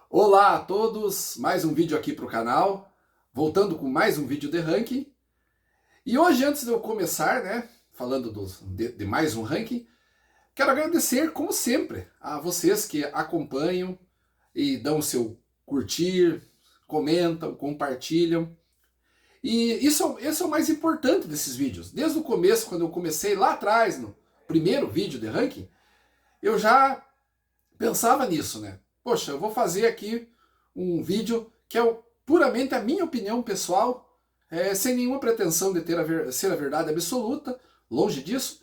Olá a todos, mais um vídeo aqui para o canal, voltando com mais um vídeo de ranking. E hoje, antes de eu começar, falando de mais um ranking, quero agradecer, como sempre, a vocês que acompanham e dão o seu curtir, comentam, compartilham. E esse é o mais importante desses vídeos. Desde o começo, quando eu comecei lá atrás, no primeiro vídeo de ranking, eu já pensava nisso, né? Poxa, eu vou fazer aqui um vídeo que é puramente a minha opinião pessoal, sem nenhuma pretensão de ser a verdade absoluta, longe disso.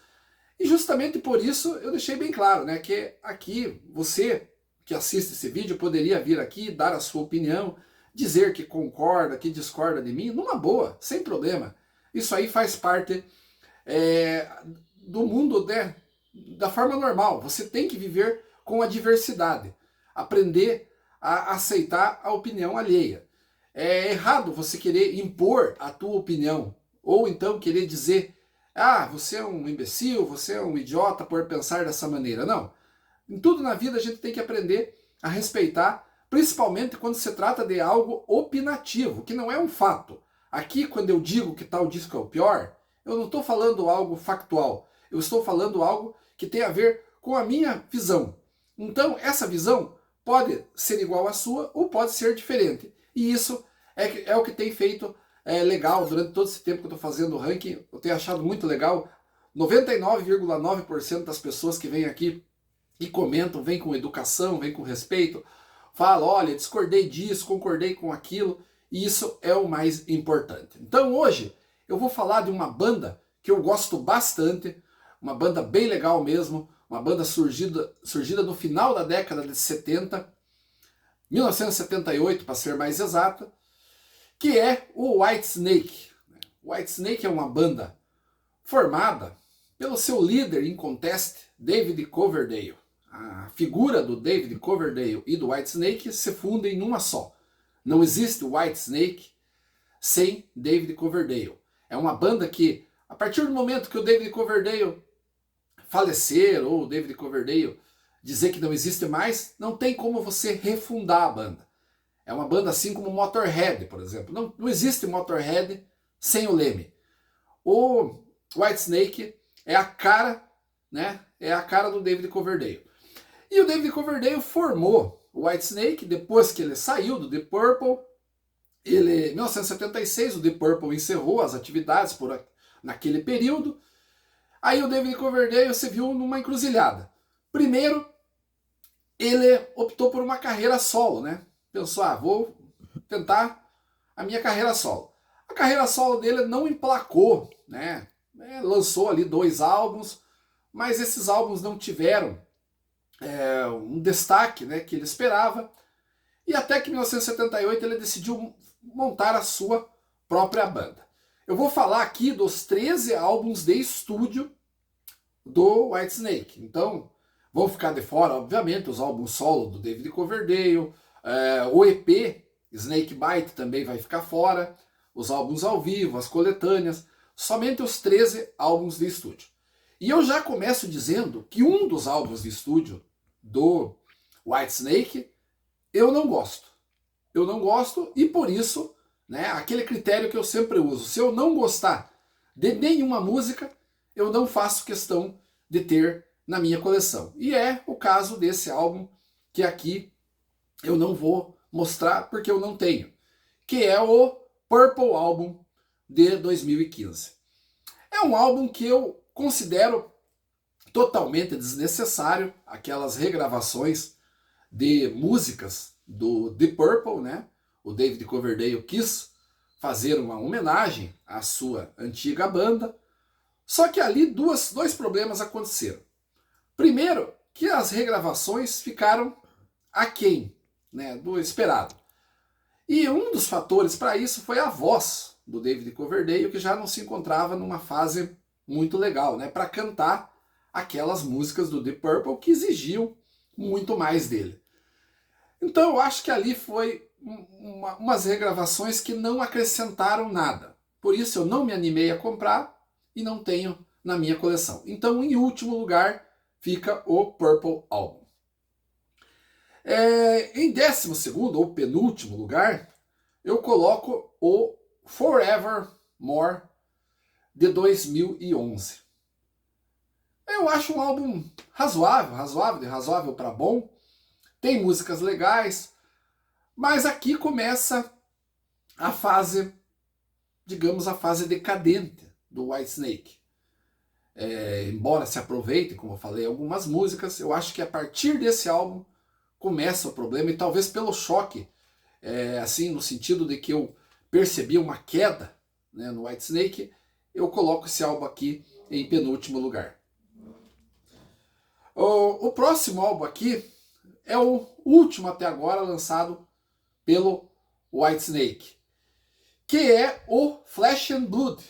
E justamente por isso eu deixei bem claro, né, que aqui você que assiste esse vídeo poderia vir aqui dar a sua opinião, dizer que concorda, que discorda de mim, numa boa, sem problema. Isso aí faz parte do mundo, né, da forma normal. Você tem que viver com a diversidade, aprender a aceitar a opinião alheia. É errado você querer impor a tua opinião, ou então querer dizer, você é um imbecil, você é um idiota por pensar dessa maneira. Não. Em tudo na vida a gente tem que aprender a respeitar, principalmente quando se trata de algo opinativo, que não é um fato. Aqui, quando eu digo que tal disco é o pior, eu não estou falando algo factual, eu estou falando algo que tem a ver com a minha visão. Então, essa visão pode ser igual à sua ou pode ser diferente. E isso é o que tem feito legal durante todo esse tempo que eu estou fazendo o ranking. Eu tenho achado muito legal. 99,9% das pessoas que vêm aqui e comentam, vêm com educação, vêm com respeito, falam, olha, discordei disso, concordei com aquilo, e isso é o mais importante. Então hoje eu vou falar de uma banda que eu gosto bastante, uma banda bem legal mesmo, uma banda surgida no final da década de 70, 1978 para ser mais exata, que é o Whitesnake. O Whitesnake é uma banda formada pelo seu líder em contest, David Coverdale. A figura do David Coverdale e do Whitesnake se fundem numa só. Não existe Whitesnake sem David Coverdale. É uma banda que, a partir do momento que o David Coverdale falecer, ou o David Coverdale dizer que não existe mais, não tem como você refundar a banda. É uma banda assim como Motorhead, por exemplo. Não existe Motorhead sem o Lemmy. O Whitesnake é a cara, né? É a cara do David Coverdale. E o David Coverdale formou o Whitesnake depois que ele saiu do Deep Purple. Em 1976, o Deep Purple encerrou as atividades naquele período. Aí o David Coverdale se viu numa encruzilhada. Primeiro, ele optou por uma carreira solo, né? Pensou, vou tentar a minha carreira solo. A carreira solo dele não emplacou, né? Lançou ali 2 álbuns, mas esses álbuns não tiveram um destaque, né, que ele esperava. E até que em 1978 ele decidiu montar a sua própria banda. Eu vou falar aqui dos 13 álbuns de estúdio do Whitesnake. Então, vão ficar de fora, obviamente, os álbuns solo do David Coverdale, o EP Snake Bite também vai ficar fora, os álbuns ao vivo, as coletâneas, somente os 13 álbuns de estúdio. E eu já começo dizendo que um dos álbuns de estúdio do Whitesnake eu não gosto. Eu não gosto e por isso, né, aquele critério que eu sempre uso, se eu não gostar de nenhuma música, eu não faço questão de ter na minha coleção. E é o caso desse álbum que aqui eu não vou mostrar porque eu não tenho, que é o Purple Album de 2015. É um álbum que eu considero totalmente desnecessário, aquelas regravações de músicas do Deep Purple, né? O David Coverdale quis fazer uma homenagem à sua antiga banda, só que ali dois problemas aconteceram. Primeiro, que as regravações ficaram aquém, né, do esperado. E um dos fatores para isso foi a voz do David Coverdale, que já não se encontrava numa fase muito legal, né, para cantar aquelas músicas do Deep Purple que exigiam muito mais dele. Então eu acho que ali foi umas regravações que não acrescentaram nada. Por isso eu não me animei a comprar e não tenho na minha coleção. Então, em último lugar, fica o Purple Album. Em 12º ou penúltimo lugar, eu coloco o Forevermore de 2011. Eu acho um álbum razoável para bom. Tem músicas legais, mas aqui começa a fase, digamos, a fase decadente do Whitesnake. Embora se aproveite, como eu falei, algumas músicas, eu acho que a partir desse álbum começa o problema, e talvez pelo choque, assim, no sentido de que eu percebi uma queda, né, no Whitesnake, eu coloco esse álbum aqui em penúltimo lugar. O próximo álbum aqui é o último até agora lançado pelo Whitesnake, que é o Flesh and Blood,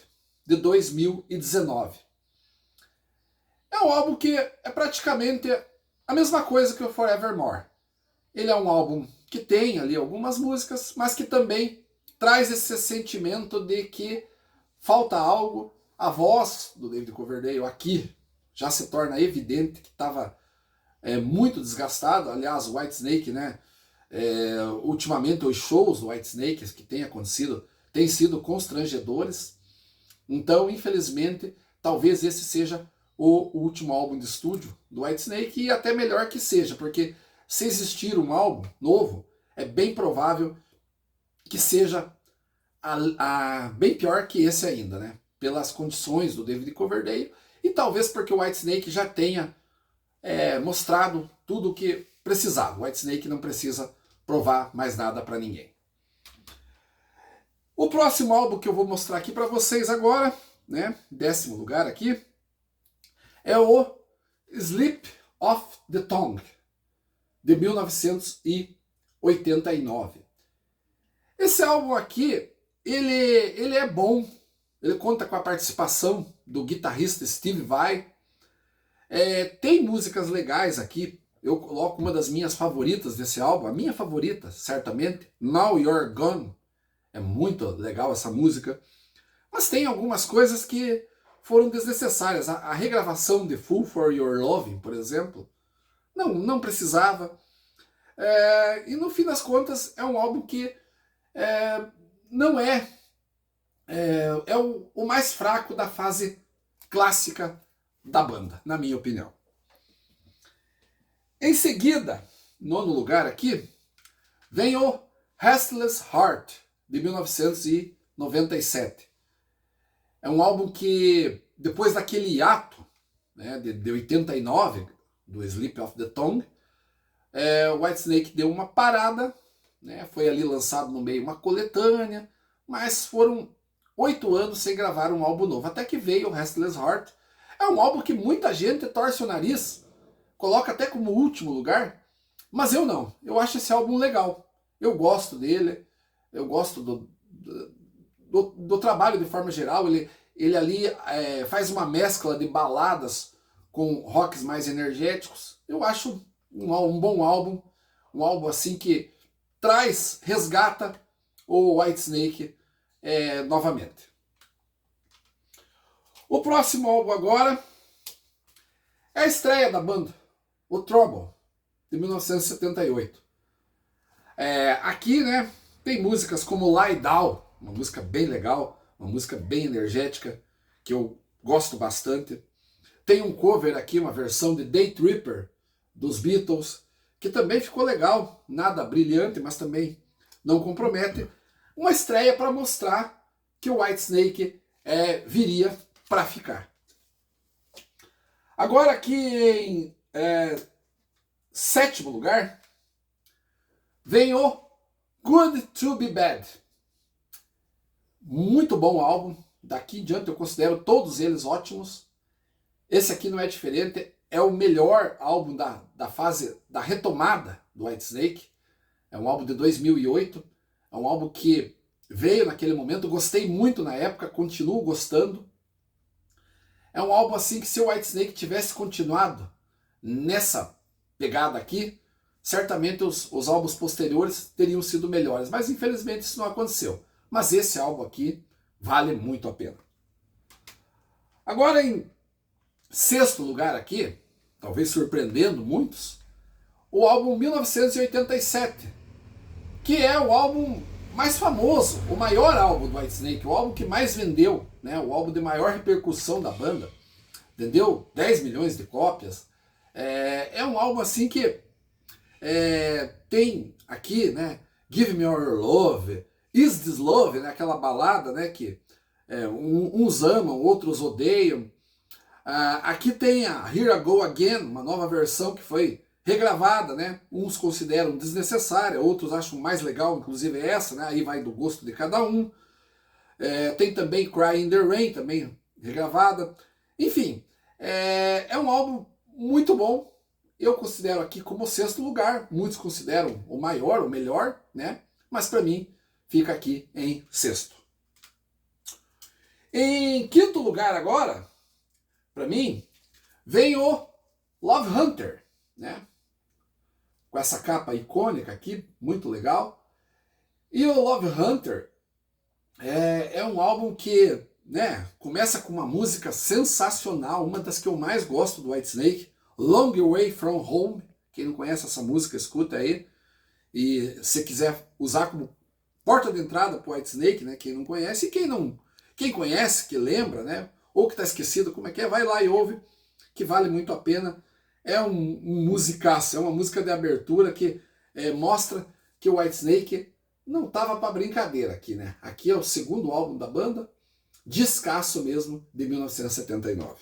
de 2019. É um álbum que é praticamente a mesma coisa que o Forevermore. Ele é um álbum que tem ali algumas músicas, mas que também traz esse sentimento de que falta algo. A voz do David Coverdale aqui já se torna evidente que estava muito desgastado. Aliás, o Whitesnake, né? Ultimamente os shows do Whitesnake que têm acontecido têm sido constrangedores. Então, infelizmente, talvez esse seja o último álbum de estúdio do Whitesnake, e até melhor que seja, porque se existir um álbum novo, é bem provável que seja bem pior que esse ainda, né? Pelas condições do David Coverdale, e talvez porque o Whitesnake já tenha mostrado tudo o que precisava. O Whitesnake não precisa provar mais nada para ninguém. O próximo álbum que eu vou mostrar aqui para vocês agora, né, 10º lugar aqui, é o Slip of the Tongue, de 1989. Esse álbum aqui, ele é bom, ele conta com a participação do guitarrista Steve Vai. Tem músicas legais aqui, eu coloco uma das minhas favoritas desse álbum, a minha favorita, certamente, Now You're Gone. É muito legal essa música, mas tem algumas coisas que foram desnecessárias. A regravação de Fool for Your Loving, por exemplo, não precisava. E no fim das contas é um álbum que não é o mais fraco da fase clássica da banda, na minha opinião. Em seguida, 9º lugar aqui, vem o Restless Heart, de 1997. É um álbum que, depois daquele hiato, né, de 89, do Slip of the Tongue, o Whitesnake deu uma parada, né, foi ali lançado no meio uma coletânea, mas foram 8 anos sem gravar um álbum novo, até que veio o Restless Heart. É um álbum que muita gente torce o nariz, coloca até como último lugar, mas eu não. Eu acho esse álbum legal. Eu gosto dele, eu gosto do trabalho de forma geral. Ele ali faz uma mescla de baladas com rocks mais energéticos. Eu acho um bom álbum, um álbum assim que resgata o Whitesnake novamente. O próximo álbum agora é a estreia da banda, o Trouble, de 1978. Aqui, né, tem músicas como Lie Down, uma música bem legal, uma música bem energética, que eu gosto bastante. Tem um cover aqui, uma versão de Day Tripper, dos Beatles, que também ficou legal, nada brilhante, mas também não compromete. Uma estreia para mostrar que o Whitesnake viria para ficar. Agora aqui em 7º lugar, vem o Good to Be Bad. Muito bom álbum. Daqui em diante eu considero todos eles ótimos. Esse aqui não é diferente. É o melhor álbum da fase da retomada do Whitesnake. É um álbum de 2008. É um álbum que veio naquele momento. Gostei muito na época, continuo gostando. É um álbum assim que, se o Whitesnake tivesse continuado nessa pegada aqui, certamente os álbuns posteriores teriam sido melhores. Mas infelizmente isso não aconteceu. Mas esse álbum aqui vale muito a pena. Agora em 6º lugar aqui, talvez surpreendendo muitos, o álbum 1987, que é o álbum mais famoso, o maior álbum do Whitesnake, o álbum que mais vendeu, né? O álbum de maior repercussão da banda. Vendeu 10 milhões de cópias. É um álbum assim que tem aqui, né? Give Me All Your Love, Is This Love, né? Aquela balada, né? Que uns amam, outros odeiam. Aqui tem a Here I Go Again, uma nova versão que foi regravada, né? Uns consideram desnecessária, outros acham mais legal, inclusive essa, né? Aí vai do gosto de cada um. Tem também Cry in the Rain, também regravada. Enfim, é um álbum muito bom. Eu considero aqui como o 6º lugar. Muitos consideram o maior, o melhor, né? Mas para mim fica aqui em 6º. Em 5º lugar agora, para mim, vem o Love Hunter, né? Com essa capa icônica aqui, muito legal. E o Love Hunter é um álbum que, né, começa com uma música sensacional, uma das que eu mais gosto do Whitesnake, Long Way From Home. Quem não conhece essa música, escuta aí. E se quiser usar como porta de entrada para o Whitesnake, né, quem não conhece, e quem conhece, que lembra, né, ou que está esquecido como é que é, vai lá e ouve, que vale muito a pena. É um musicaço, é uma música de abertura que mostra que o Whitesnake não estava para brincadeira aqui, né? Aqui é o 2º álbum da banda, descasso mesmo, de 1979.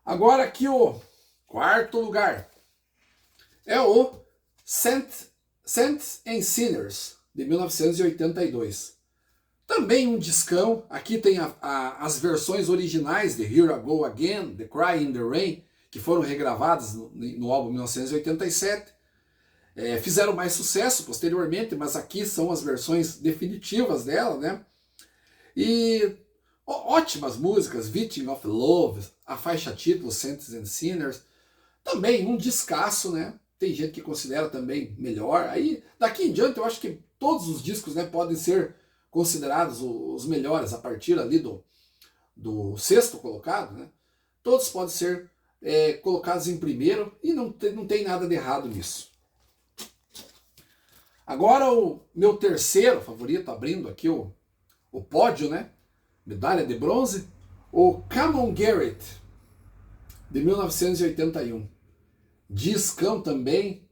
Agora aqui o 4º lugar é o Saints and Sinners, de 1982. Também um discão. Aqui tem as versões originais de Here I Go Again, The Cry in the Rain, que foram regravadas no álbum 1987. Fizeram mais sucesso posteriormente, mas aqui são as versões definitivas dela, né? E ótimas músicas, Victim of Love, a faixa título Saints and Sinners. Também um descasso, né? Tem gente que considera também melhor. Aí, daqui em diante, eu acho que todos os discos, né, podem ser considerados os melhores a partir ali do 6º colocado, né? Todos podem ser colocados em primeiro e não tem nada de errado nisso. Agora o meu 3º favorito, abrindo aqui o pódio, né? Medalha de bronze, o Come On Garrett, de 1981. Discão também,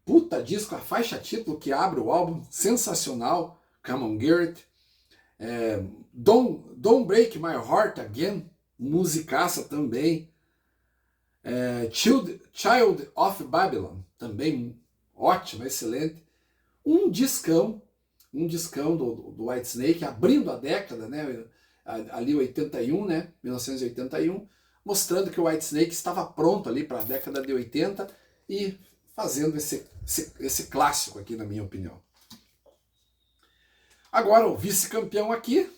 puta disco, a faixa título que abre o álbum, sensacional. Come On Garrett, Don't Break My Heart Again, musicaça também. Child of Babylon, também ótimo, excelente. Um discão do Whitesnake, abrindo a década, né? Ali 81, né? 1981, mostrando que o Whitesnake estava pronto ali para a década de 80 e fazendo esse clássico aqui, na minha opinião. Agora o vice-campeão aqui,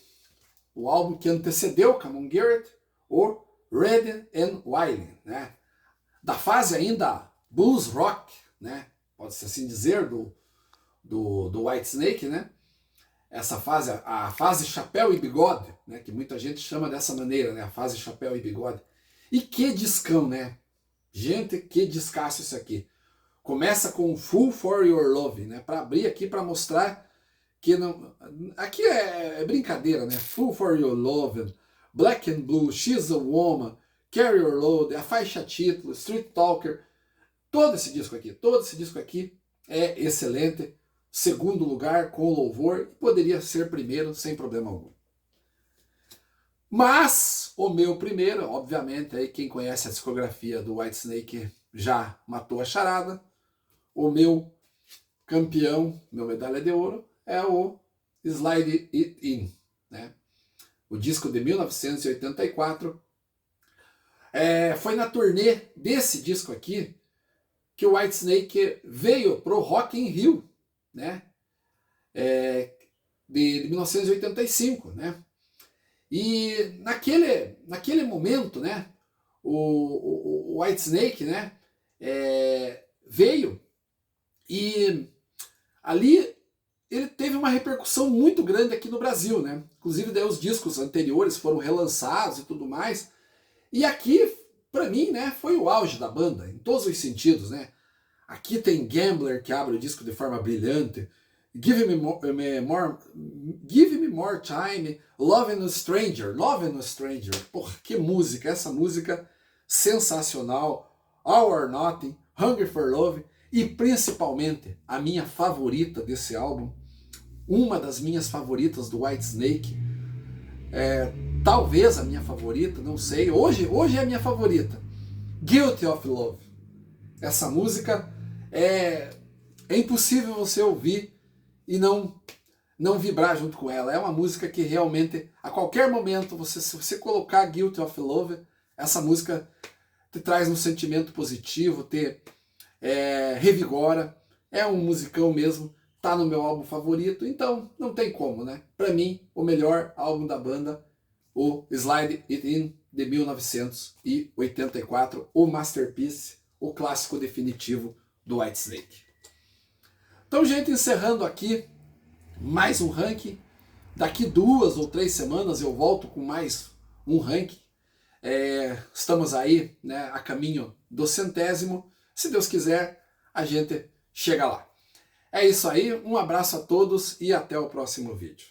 o álbum que antecedeu Come On Garrett, o Red and Wine, né? Da fase ainda blues rock, né? Pode-se assim dizer, do Whitesnake, né? Essa fase, a fase chapéu e bigode, né? Que muita gente chama dessa maneira, né? A fase chapéu e bigode. E que discão, né? Gente, que descasso isso aqui. Começa com Fool For Your Love, né? Para abrir aqui, para mostrar que não, aqui é brincadeira, né? Fool For Your Love, Black and Blue, She's a Woman, Carry Your Load, a faixa título, Street Talker, todo esse disco aqui é excelente. 2º lugar com louvor, poderia ser primeiro sem problema algum. Mas o meu primeiro, obviamente, aí quem conhece a discografia do Whitesnake já matou a charada. O meu campeão, meu medalha de ouro, é o Slide It In, né? O disco de 1984. Foi na turnê desse disco aqui que o Whitesnake veio pro Rock in Rio, né? De 1985, né? E naquele momento, né? O Whitesnake, né? Veio e ali ele teve uma repercussão muito grande aqui no Brasil, né? Inclusive daí os discos anteriores foram relançados e tudo mais. E aqui para mim, né, foi o auge da banda, em todos os sentidos, né? Aqui tem Gambler, que abre o disco de forma brilhante, Give Me More Time, Loving a Stranger, porra, que música, essa música sensacional, All or Nothing, Hungry for Love, e principalmente a minha favorita desse álbum, uma das minhas favoritas do Whitesnake, talvez a minha favorita, não sei, hoje é a minha favorita, Guilty of Love. Essa música é impossível você ouvir e não vibrar junto com ela. É uma música que realmente, a qualquer momento, se você colocar Guilty of Love, essa música te traz um sentimento positivo, te revigora. É um musicão mesmo, tá no meu álbum favorito, então não tem como, né? Pra mim, o melhor álbum da banda, o Slide It In, de 1984, o Masterpiece, o clássico definitivo do Whitesnake. Então, gente, encerrando aqui mais um ranking. Daqui 2 ou 3 semanas eu volto com mais um ranking. Estamos aí, né, a caminho do 100º. Se Deus quiser, a gente chega lá. É isso aí, um abraço a todos e até o próximo vídeo.